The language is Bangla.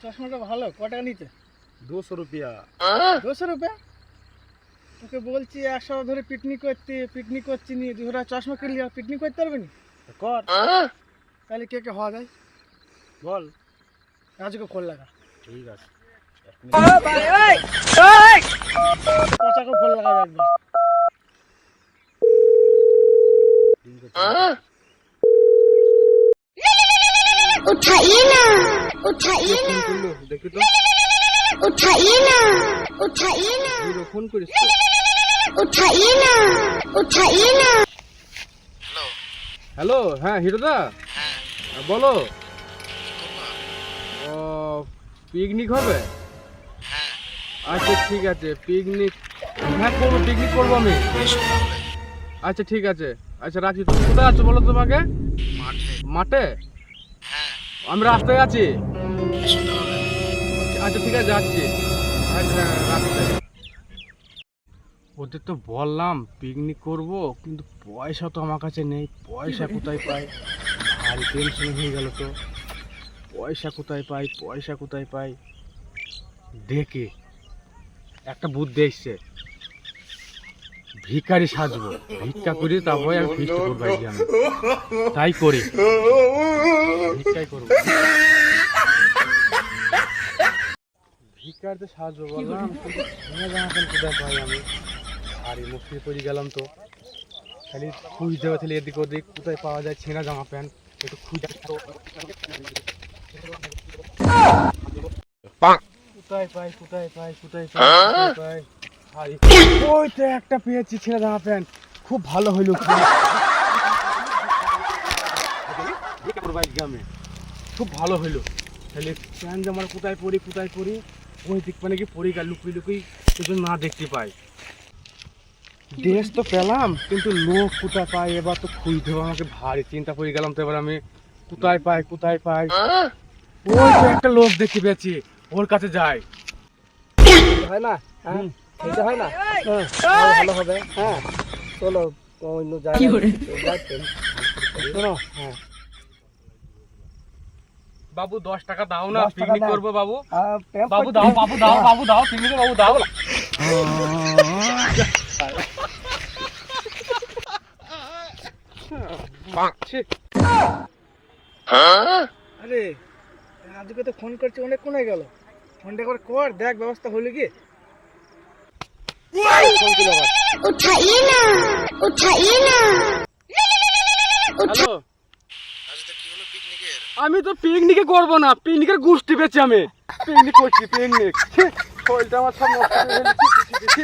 চশমাটা ভালো, ক টাকা নিতে? 200 रुपया। 200 রুপিয়া? তোকে বলছি এক সপ্তাহ ধরে পিকনিক করছি নি, 200 টাকা চশমা কিনলি, পিকনিক করতে পারবি নি? কর, তাহলে কে কে হওয়া যায়? বল। রাজুকে ফোন লাগা। ঠিক আছে। চাচাকে ফোন লাগা একবার। उठाइए ना, उठाइए ना, দেখি তো। उठाइए ना, उठाइए ना, ফোন করিস। उठाइए ना, उठाइए ना। হ্যালো, হ্যাঁ হিরোদা, বলো। ও পিকনিক হবে? আচ্ছা ঠিক আছে, পিকনিক হ্যাঁ করবো, পিকনিক করবো আমি। আচ্ছা ঠিক আছে, আচ্ছা রাখি। তুমি কোথায় আছো বলো তোমাকে? মাঠে? আমি রাস্তায় আছি। আচ্ছা ঠিক আছে, যাচ্ছি। আচ্ছা রাস্তায়। ওদের তো বললাম পিকনিক করব, কিন্তু পয়সা তো আমার কাছে নেই। পয়সা কোথায় পাই? ভারী টেনশন হয়ে গেল তো। পয়সা কোথায় পাই, পয়সা কোথায় পাই? দেখে একটা বুদ্ধি এসছে, ভিখারি সাজবো, ভিক্ষা করি, তারপরে আর ফিস্ট করবো। আমি তাই করি, ভিক্ষাই করবো। ভিক্ষারিতে সাজবো বললাম, কিন্তু জামা প্যান্ট কোথায় পাই আমি? আরে মুশকিল পড়ে গেলাম তো। খালি খুঁজতে হবে, তাহলে এদিক ওদিক কোথায় পাওয়া যায় ছেঁড়া জামা প্যান্ট, একটু খুঁজে। কোথায় পাই, কোথায় পাই, কোথায় পাই, কোথায় পাই? আরে ওই তো একটা পেয়েছি ছেঁড়া জামা প্যান্ট, খুব ভালো হইলো। খুব ভালো হইলো। তাহলে প্যান্ট জামার কোথায় পরি, কোথায় পরি? ওই দিক মানে কি পরি গা, লুকিয়ে লুকিয়ে কিছু না দেখতে পাই। ড্রেস তো পেলাম, কিন্তু লোক কোথায় পাই? এবার তো খুঁজতে হবে, আমাকে ভারী চিন্তা পড়ে গেলাম তো। এবার আমি কোথায় পাই, কোথায় পাই? ওই তো একটা লোক দেখতে পেয়েছি, ওর কাছে যাই। হয় না? হ্যাঁ, এটা হয় না? হ্যাঁ, ভালো হবে। হ্যাঁ, চলো অন্য জায়গায়। শোনো, হ্যাঁ বাবু 10 টাকা দাও না, 10 টাকা পিকনিক দাও। করবো বাবু। প্যাম্প বাবু করতে- দাও, বাবু দাও, বাবু দাও, পিকনিকে বাবু দাও। আরে রাজুকে তো ফোন করছি, অনেকক্ষণ হয়ে গেল। ফোনটা করে কর, দেখ ব্যবস্থা হলো কি। उठाइए ना, उठाइए ना। হ্যালো, আমি তো পিকনিকে করবো না, পিকনিকের গোষ্ঠী পেয়েছি আমি। পিকনিক করছি, পিকনিক। শরীরটা আমার সব নষ্ট করে ফেলেছি।